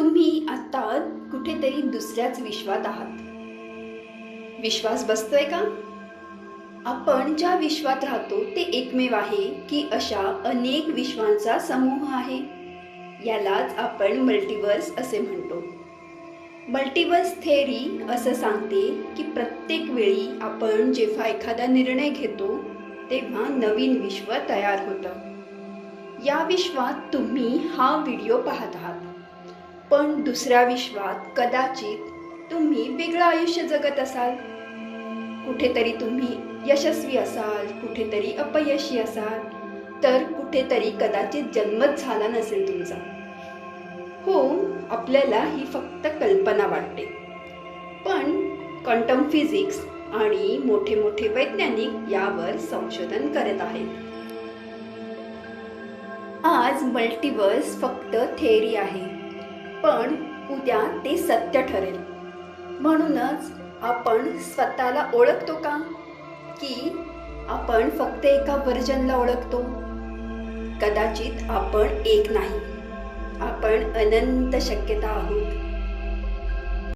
तुम्ही आता कुठेतरी दुसऱ्याच विश्वात आहात. विश्वास बसतोय का? आपण ज्या विश्वात राहतो ते एकमेव आहे की अशा अनेक विश्वांचा समूह आहे? यालाच आपण मल्टिवर्स असे म्हणतो. मल्टिवर्स थेअरी असं सांगते की प्रत्येक वेळी आपण जेव्हा एखादा निर्णय घेतो तेव्हा नवीन विश्व तयार होतं. या विश्वात तुम्ही हा व्हिडिओ पाहत आहात, पण दुसऱ्या विश्वात कदाचित तुम्ही वेगळं आयुष्य जगत असाल. कुठेतरी तुम्ही यशस्वी असाल, कुठेतरी अपयशी असाल, तर कुठेतरी कदाचित जन्मच झाला नसेल तुमचा. हो, आपल्याला ही फक्त कल्पना वाटते, पण क्वांटम फिजिक्स आणि मोठे मोठे वैज्ञानिक यावर संशोधन करत आहेत. आज मल्टिवर्स फक्त थेअरी आहे, पण उद्या ते सत्य ठरेल. म्हणूनच आपण स्वतःला ओळखतो का, की आपण फक्त एका व्हर्जनला ओळखतो? कदाचित आपण एक नाही, आपण अनंत शक्यता आहोत.